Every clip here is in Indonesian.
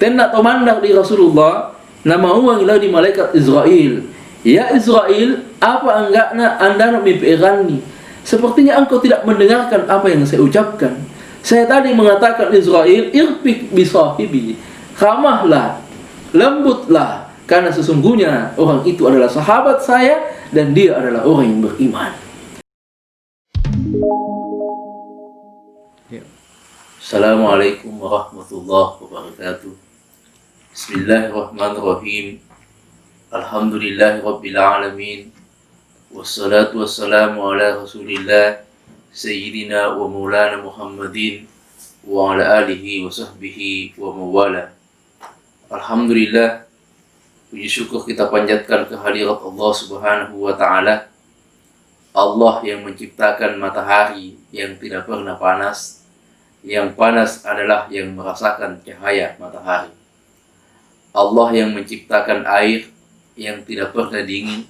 Tenak tomandak di Rasulullah nama uang ilau di malaikat Israel. Ya Israel, apa enggakna anda mimpi irani? Sepertinya engkau tidak mendengarkan apa yang saya ucapkan. Saya tadi mengatakan Israel, irfik bisahibi, ramahlah, lembutlah, karena sesungguhnya orang itu adalah sahabat saya dan dia adalah orang yang beriman. Assalamualaikum warahmatullahi wabarakatuh. Bismillahirrahmanirrahim. Alhamdulillahi rabbil alamin. Wassalatu wassalamu ala Rasulillah Sayyidina wa Maulana Muhammadin wa ala alihi wa sahbihi wa mawala. Alhamdulillah, puji syukur kita panjatkan kehadirat Allah Subhanahu wa ta'ala, Allah yang menciptakan matahari yang tidak pernah panas. Yang panas adalah yang merasakan cahaya matahari. Allah yang menciptakan air yang tidak pernah dingin.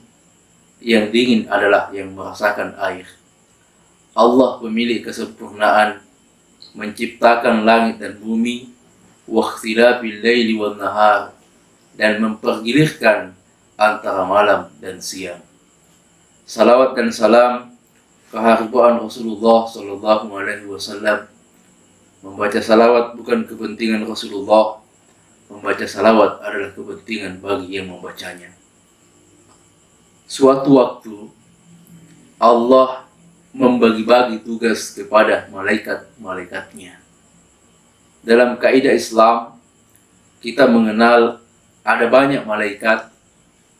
Yang dingin adalah yang merasakan air. Allah pemilik kesempurnaan, menciptakan langit dan bumi, wa ikhtilafil laili wan nahar, dan mempergilirkan antara malam dan siang. Salawat dan salam keharbaan Rasulullah sallallahu alaihi wasallam. Membaca salawat bukan kepentingan Rasulullah, membaca salawat adalah kepentingan bagi yang membacanya. Suatu waktu Allah membagi-bagi tugas kepada malaikat-malaikatnya. Dalam kaidah Islam kita mengenal ada banyak malaikat,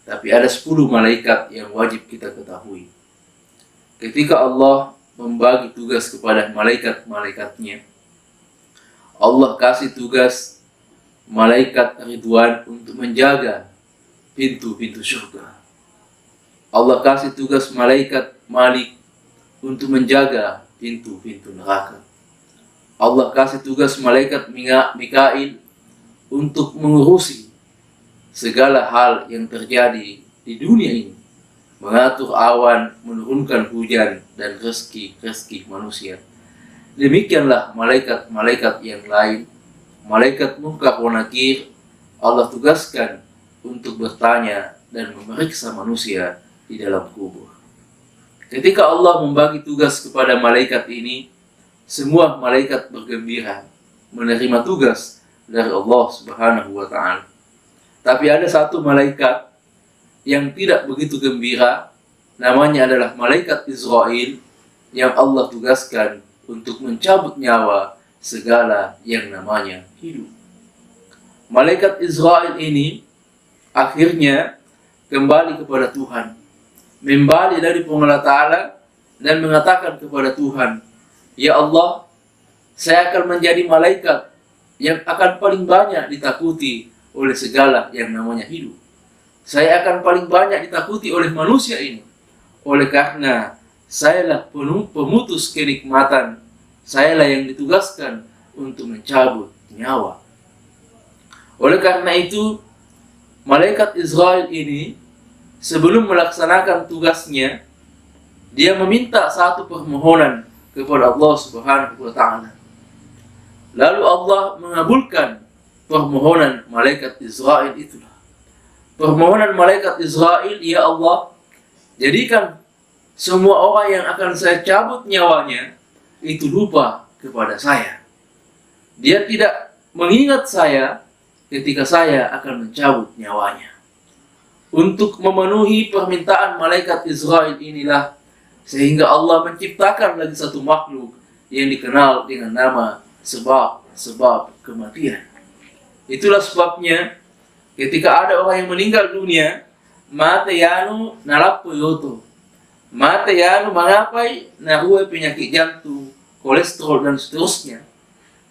tapi ada 10 malaikat yang wajib kita ketahui. Ketika Allah membagi tugas kepada malaikat-malaikatnya, Allah kasih tugas malaikat Ridwan untuk menjaga pintu-pintu surga. Allah kasih tugas malaikat Malik untuk menjaga pintu-pintu neraka. Allah kasih tugas malaikat Mikail untuk mengurusi segala hal yang terjadi di dunia ini, mengatur awan, menurunkan hujan, dan rezeki manusia. Demikianlah malaikat-malaikat yang lain, malaikat Munkar wa Nakir, Allah tugaskan untuk bertanya dan memeriksa manusia di dalam kubur. Ketika Allah membagi tugas kepada malaikat ini, semua malaikat bergembira menerima tugas dari Allah Subhanahu wa ta'ala. Tapi ada satu malaikat yang tidak begitu gembira, namanya adalah malaikat Israel, yang Allah tugaskan untuk mencabut nyawa segala yang namanya hidup. Malaikat Israel ini akhirnya kembali kepada Tuhan, membalik dari Allah Ta'ala dan mengatakan kepada Tuhan, ya Allah, saya akan menjadi malaikat yang akan paling banyak ditakuti oleh segala yang namanya hidup. Saya akan paling banyak ditakuti oleh manusia ini, oleh karena sayalah pemutus kenikmatan, sayalah yang ditugaskan untuk mencabut nyawa. Oleh karena itu, malaikat Israel ini sebelum melaksanakan tugasnya, dia meminta satu permohonan kepada Allah Subhanahu wa ta'ala. Lalu Allah mengabulkan permohonan malaikat Israel itulah. Permohonan malaikat Israel, ya Allah, jadikan semua orang yang akan saya cabut nyawanya itu lupa kepada saya. Dia tidak mengingat saya ketika saya akan mencabut nyawanya. Untuk memenuhi permintaan malaikat Israel inilah, sehingga Allah menciptakan lagi satu makhluk yang dikenal dengan nama sebab kematian. Itulah sebabnya ketika ada orang yang meninggal dunia, mate yanu nalapo yoto, mate yanu mengapai naruai penyakit jantung, kolesterol, dan seterusnya.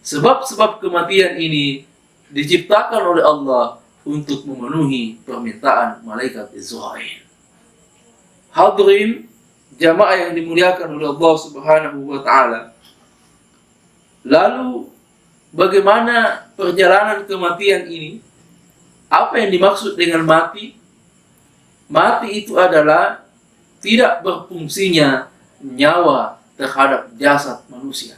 Sebab-sebab kematian ini diciptakan oleh Allah untuk memenuhi permintaan malaikat Israel. Hadirin jamaah yang dimuliakan oleh Allah Subhanahu wa ta'ala. Lalu bagaimana perjalanan kematian ini? Apa yang dimaksud dengan mati? Mati itu adalah tidak berfungsinya nyawa terhadap jasad manusia.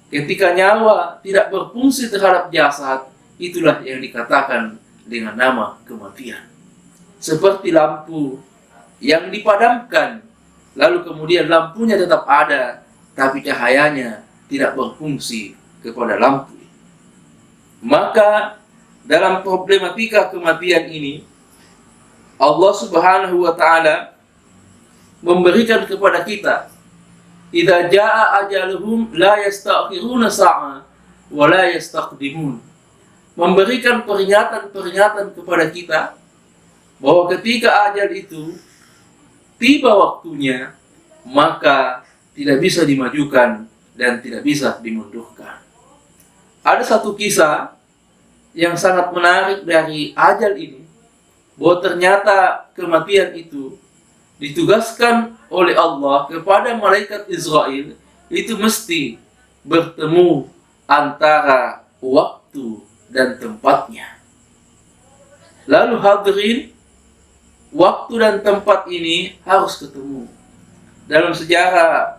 Ketika nyawa tidak berfungsi terhadap jasad, itulah yang dikatakan dengan nama kematian. Seperti lampu yang dipadamkan, lalu kemudian lampunya tetap ada, tapi cahayanya tidak berfungsi kepada lampu. Maka dalam problematika kematian ini, Allah Subhanahu wa Ta'ala memberikan kepada kita, idza jaa ajaluhum la yastakhiruna sa'a wa la yastaqdimun. Memberikan peringatan-peringatan kepada kita bahwa ketika ajal itu tiba waktunya, maka tidak bisa dimajukan dan tidak bisa dimundurkan. Ada satu kisah yang sangat menarik dari ajal ini, bahwa ternyata kematian itu ditugaskan oleh Allah kepada malaikat Israel, itu mesti bertemu antara waktu dan tempatnya. Lalu hadirin, waktu dan tempat ini harus ketemu. Dalam sejarah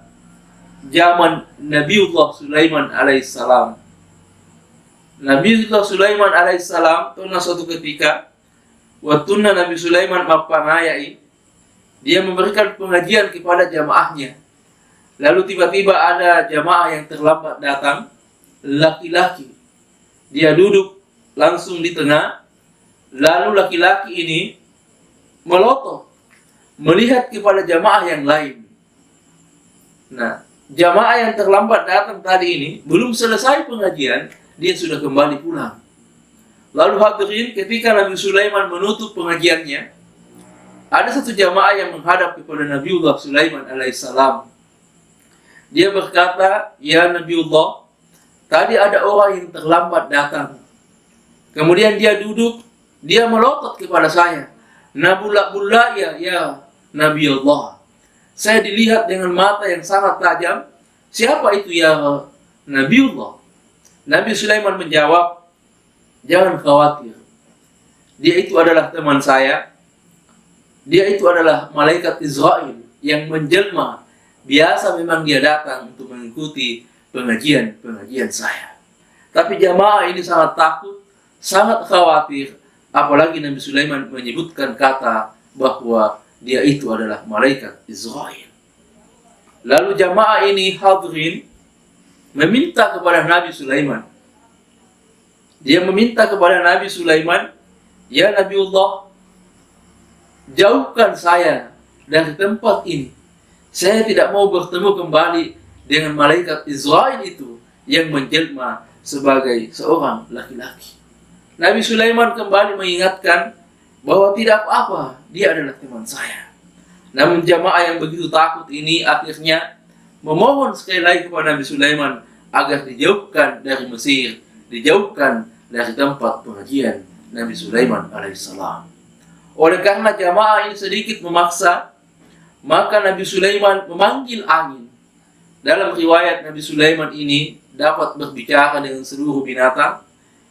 zaman Nabiullah Sulaiman alaihissalam, Nabiullah Sulaiman alaihissalam pernah suatu ketika, waktu Nabi Sulaiman mapanayai, dia memberikan pengajian kepada jamaahnya. Lalu tiba-tiba ada jamaah yang terlambat datang, laki-laki. Dia duduk langsung di tengah, lalu laki-laki ini melotot melihat kepada jamaah yang lain. Nah, jamaah yang terlambat datang tadi ini belum selesai pengajian, dia sudah kembali pulang. Lalu hadirin, ketika Nabi Sulaiman menutup pengajiannya, ada satu jamaah yang menghadap kepada Nabiullah Sulaiman alaihissalam. Dia berkata, "Ya Nabiullah, tadi ada orang yang terlambat datang. Kemudian dia duduk, dia melotot kepada saya. Nabullah ya Nabiullah. Saya dilihat dengan mata yang sangat tajam. Siapa itu ya Nabiullah?" Nabi Sulaiman menjawab, "Jangan khawatir. Dia itu adalah teman saya. Dia itu adalah malaikat Israel yang menjelma. Biasa memang dia datang untuk mengikuti pengajian saya." Tapi jamaah ini sangat takut, sangat khawatir, apalagi Nabi Sulaiman menyebutkan kata bahwa dia itu adalah malaikat Israel. Lalu jamaah ini hadirin meminta kepada Nabi Sulaiman. Dia meminta kepada Nabi Sulaiman, "Ya Nabiullah, jauhkan saya dari tempat ini. Saya tidak mau bertemu kembali dengan malaikat Israel itu yang menjelma sebagai seorang laki-laki." Nabi Sulaiman kembali mengingatkan bahwa tidak apa-apa, dia adalah teman saya. Namun jamaah yang begitu takut ini akhirnya memohon sekali lagi kepada Nabi Sulaiman agar dijauhkan dari Mesir, dijauhkan dari tempat pengajian Nabi Sulaiman alaihissalam. Oleh karena jamaah ini sedikit memaksa, maka Nabi Sulaiman memanggil angin. Dalam riwayat, Nabi Sulaiman ini dapat berbicara dengan seluruh binatang,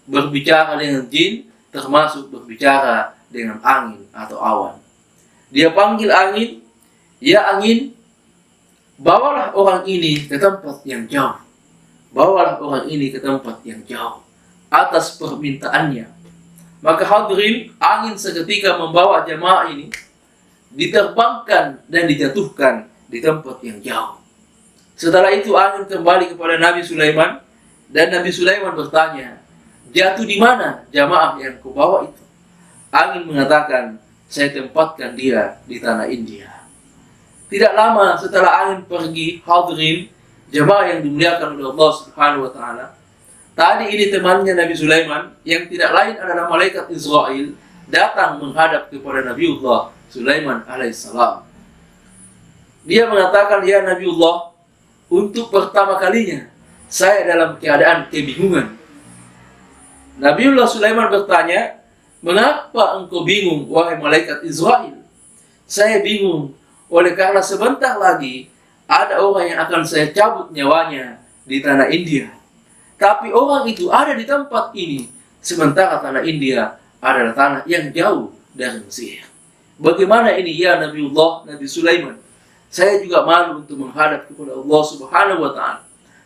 berbicara dengan jin, termasuk berbicara dengan angin atau awan. Dia panggil angin, "Ya angin, bawalah orang ini ke tempat yang jauh. Bawalah orang ini ke tempat yang jauh." Atas permintaannya, maka hadirin, angin seketika membawa jamaah ini diterbangkan dan dijatuhkan di tempat yang jauh. Setelah itu angin kembali kepada Nabi Sulaiman, dan Nabi Sulaiman bertanya, "Jatuh di mana jamaah yang kau bawa itu?" Angin mengatakan, "Saya tempatkan dia di tanah India." Tidak lama setelah angin pergi, hadirin, jamaah yang dimuliakan oleh Allah Subhanahu wa Ta'ala, tadi ini temannya Nabi Sulaiman yang tidak lain adalah malaikat Israel, datang menghadap kepada Nabiullah Sulaiman alaihissalam. Dia mengatakan, "Ya Nabiullah, untuk pertama kalinya saya dalam keadaan kebingungan." Nabiullah Sulaiman bertanya, "Mengapa engkau bingung, wahai malaikat Israel?" "Saya bingung oleh karena sebentar lagi ada orang yang akan saya cabut nyawanya di tanah India. Tapi orang itu ada di tempat ini, sementara tanah India adalah tanah yang jauh dari Mesir. Bagaimana ini ya Nabiullah, Nabi Sulaiman? Saya juga malu untuk menghadap kepada Allah Subhanahu wa Ta'ala.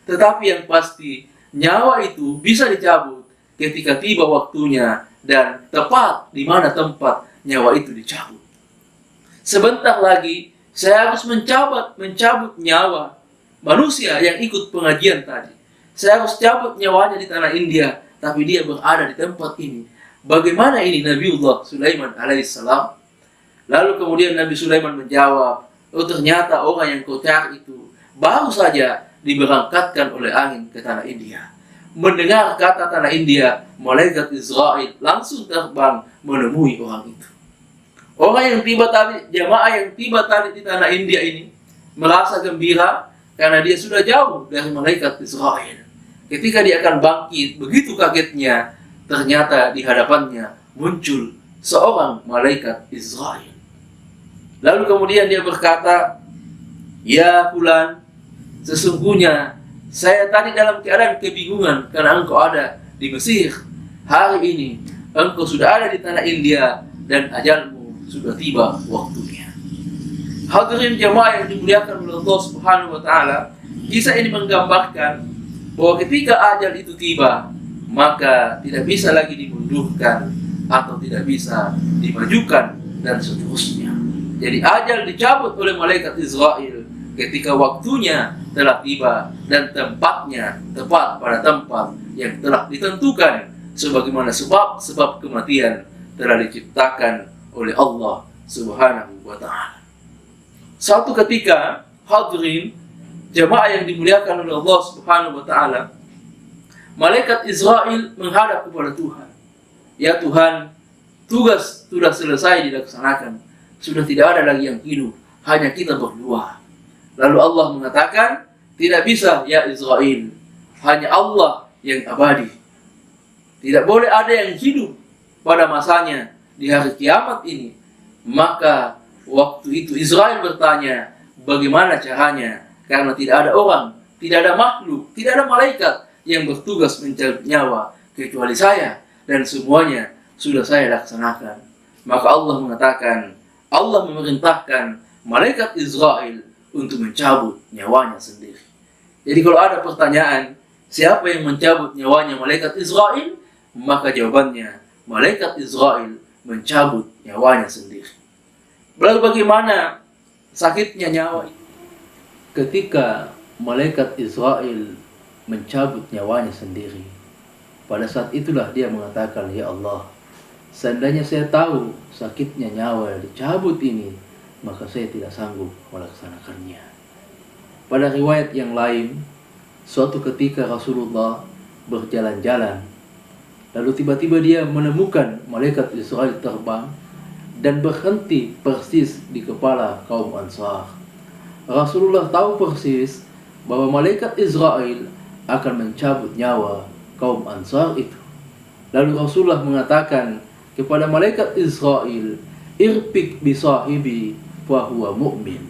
Tetapi yang pasti, nyawa itu bisa dicabut, ketika tiba waktunya dan tepat di mana tempat nyawa itu dicabut. Sebentar lagi saya harus mencabut nyawa manusia yang ikut pengajian tadi. Saya harus cabut nyawanya di tanah India, tapi dia berada di tempat ini. Bagaimana ini Nabiullah Sulaiman alaihissalam? Lalu kemudian Nabi Sulaiman menjawab, oh ternyata orang yang kau cari itu baru saja diberangkatkan oleh angin ke tanah India. Mendengar kata tanah India, malaikat Israel langsung terbang menemui orang itu. Orang yang tiba tadi, jamaah yang tiba tadi di tanah India ini merasa gembira karena dia sudah jauh dari malaikat Israel. Ketika dia akan bangkit, begitu kagetnya, ternyata di hadapannya muncul seorang malaikat Israel. Lalu kemudian dia berkata, ya fulan, sesungguhnya saya tadi dalam keadaan kebingungan karena engkau ada di Mesir. Hari ini engkau sudah ada di tanah India dan ajalmu sudah tiba waktunya. Hadirin jamaah yang dimuliakan oleh Allah Subhanahu wa taala, kisah ini menggambarkan bahwa ketika ajal itu tiba, maka tidak bisa lagi dimundurkan atau tidak bisa dimajukan dan seterusnya. Jadi ajal dicabut oleh malaikat Israel ketika waktunya telah tiba dan tempatnya tepat pada tempat yang telah ditentukan, sebagaimana sebab kematian telah diciptakan oleh Allah Subhanahu wa taala. Suatu ketika, hadirin jamaah yang dimuliakan oleh Allah Subhanahu wa taala, malaikat Israel menghadap kepada Tuhan. Ya Tuhan, tugas sudah selesai dilaksanakan. Sudah tidak ada lagi yang hidup, hanya kita berdua. Lalu Allah mengatakan, tidak bisa ya Israel, hanya Allah yang abadi. Tidak boleh ada yang hidup pada masanya di hari kiamat ini. Maka waktu itu Israel bertanya, bagaimana caranya? Karena tidak ada orang, tidak ada makhluk, tidak ada malaikat yang bertugas mencabut nyawa kecuali saya, dan semuanya sudah saya laksanakan. Maka Allah mengatakan, Allah memerintahkan malaikat Israel untuk mencabut nyawanya sendiri. Jadi kalau ada pertanyaan, siapa yang mencabut nyawanya malaikat Israel? Maka jawabannya, malaikat Israel mencabut nyawanya sendiri. Lalu bagaimana sakitnya nyawa itu? Ketika malaikat Israel mencabut nyawanya sendiri, pada saat itulah dia mengatakan, ya Allah, seandainya saya tahu sakitnya nyawa yang dicabut ini, maka saya tidak sanggup melaksanakannya. Pada riwayat yang lain, suatu ketika Rasulullah berjalan-jalan, lalu tiba-tiba dia menemukan malaikat Israel terbang dan berhenti persis di kepala kaum Ansar. Rasulullah tahu persis bahwa malaikat Israel akan mencabut nyawa kaum Ansar itu. Lalu Rasulullah mengatakan kepada malaikat Israel, irpik bisahibi fahuwa mu'min.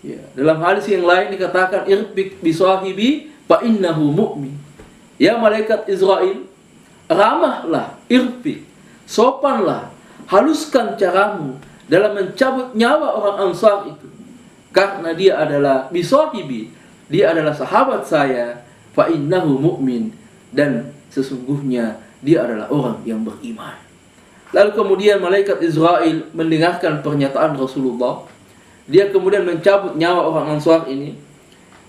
Ya, dalam hadis yang lain dikatakan irpik bisahibi fa innahu mu'min. Ya malaikat Israel, ramahlah, irpik, sopanlah, haluskan caramu dalam mencabut nyawa orang Ansar itu. Karena dia adalah bisahibi, dia adalah sahabat saya, fa innahu mu'min, dan sesungguhnya dia adalah orang yang beriman. Lalu kemudian malaikat Israel mendengarkan pernyataan Rasulullah. Dia kemudian mencabut nyawa orang Ansar ini.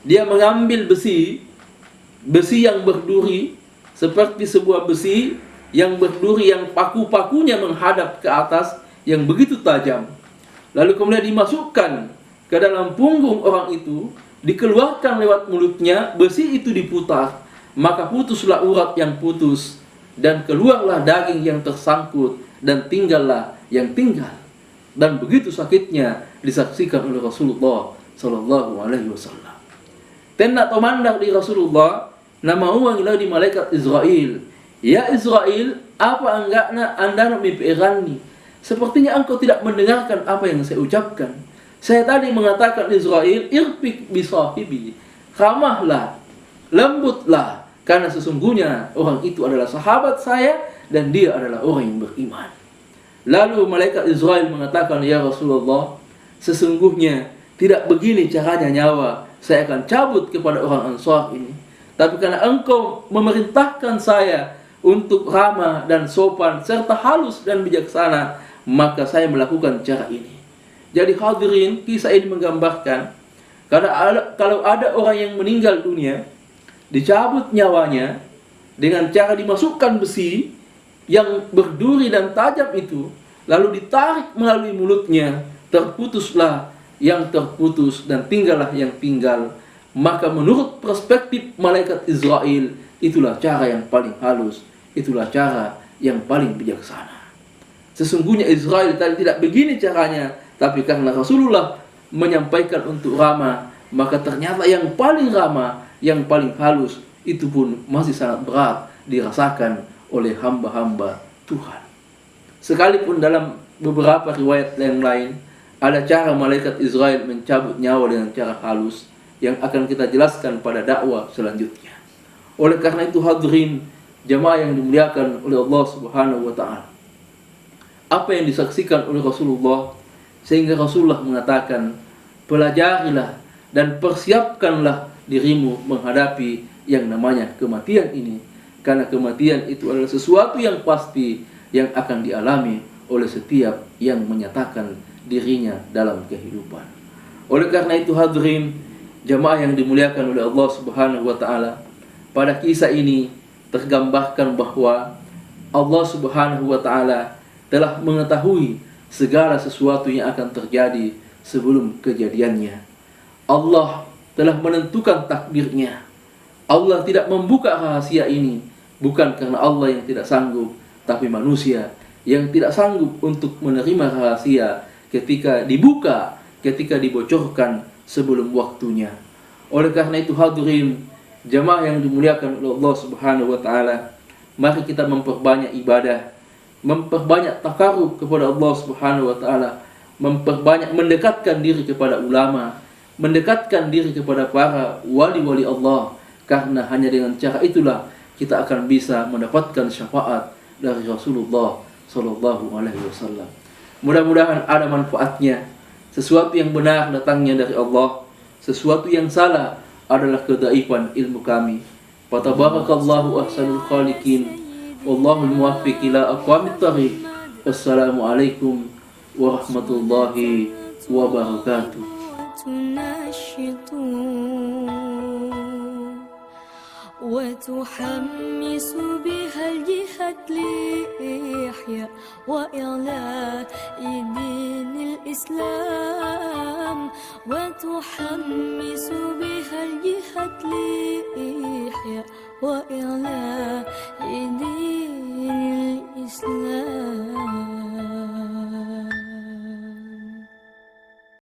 Dia mengambil besi yang berduri, seperti sebuah besi yang berduri yang paku-pakunya menghadap ke atas, yang begitu tajam. Lalu kemudian dimasukkan ke dalam punggung orang itu, dikeluarkan lewat mulutnya, besi itu diputar, maka putuslah urat yang putus, dan keluarlah daging yang tersangkut, dan tinggallah yang tinggal. Dan begitu sakitnya disaksikan oleh Rasulullah sallallahu alaihi wasallam. Tendak tomandang di Rasulullah, nama uang di malaikat Israel. Ya Israel, apa enggakna anda mimpiirani? Sepertinya engkau tidak mendengarkan apa yang saya ucapkan. Saya tadi mengatakan Israel, irfik bisahibi, ramahlah, lembutlah, karena sesungguhnya orang itu adalah sahabat saya dan dia adalah orang yang beriman. Lalu malaikat Israel mengatakan, ya Rasulullah, sesungguhnya tidak begini caranya nyawa saya akan cabut kepada orang Ansar ini. Tapi karena engkau memerintahkan saya untuk ramah dan sopan serta halus dan bijaksana, maka saya melakukan cara ini. Jadi hadirin, kisah ini menggambarkan kalau ada orang yang meninggal dunia, dicabut nyawanya dengan cara dimasukkan besi yang berduri dan tajam itu, lalu ditarik melalui mulutnya, terputuslah yang terputus dan tinggallah yang tinggal. Maka menurut perspektif malaikat Israel, itulah cara yang paling halus, itulah cara yang paling bijaksana. Sesungguhnya Israel tadi tidak begini caranya, tapi karena Rasulullah menyampaikan untuk ramah, maka ternyata yang paling ramah, yang paling halus, itu pun masih sangat berat dirasakan oleh hamba-hamba Tuhan. Sekalipun dalam beberapa riwayat yang lain, ada cara malaikat Israel mencabut nyawa dengan cara halus, yang akan kita jelaskan pada dakwah selanjutnya. Oleh karena itu hadirin jamaah yang dimuliakan oleh Allah Subhanahu wa taala, apa yang disaksikan oleh Rasulullah sehingga Rasulullah mengatakan, pelajarilah dan persiapkanlah dirimu menghadapi yang namanya kematian ini, karena kematian itu adalah sesuatu yang pasti yang akan dialami oleh setiap yang menyatakan dirinya dalam kehidupan. Oleh karena itu hadirin jamaah yang dimuliakan oleh Allah Subhanahu wa taala, pada kisah ini tergambarkan bahwa Allah Subhanahu wa taala telah mengetahui segala sesuatu yang akan terjadi sebelum kejadiannya. Allah telah menentukan takdirnya. Allah tidak membuka rahasia ini bukan karena Allah yang tidak sanggup, tapi manusia yang tidak sanggup untuk menerima rahasia ketika dibuka, ketika dibocorkan sebelum waktunya. Oleh karena itu hadirin jamaah yang dimuliakan oleh Allah Subhanahu wa taala, mari kita memperbanyak ibadah, memperbanyak takarub kepada Allah Subhanahu wa taala, memperbanyak mendekatkan diri kepada ulama, mendekatkan diri kepada para wali-wali Allah, karena hanya dengan cara itulah kita akan bisa mendapatkan syafaat dari Rasulullah sallallahu alaihi wasallam. Mudah-mudahan ada manfaatnya. Sesuatu yang benar datangnya dari Allah, sesuatu yang salah adalah kedaifan ilmu kami. Fatabarakallahu ahsanul khaliqin. Wallahul muwaffiq ila aqwamit thariq. Wassalamualaikum warahmatullahi wabarakatuh. وتحمس بها الجهاد لإحياء وإعلاء دين الإسلام وتحمس بها الجهاد لإحياء وإعلاء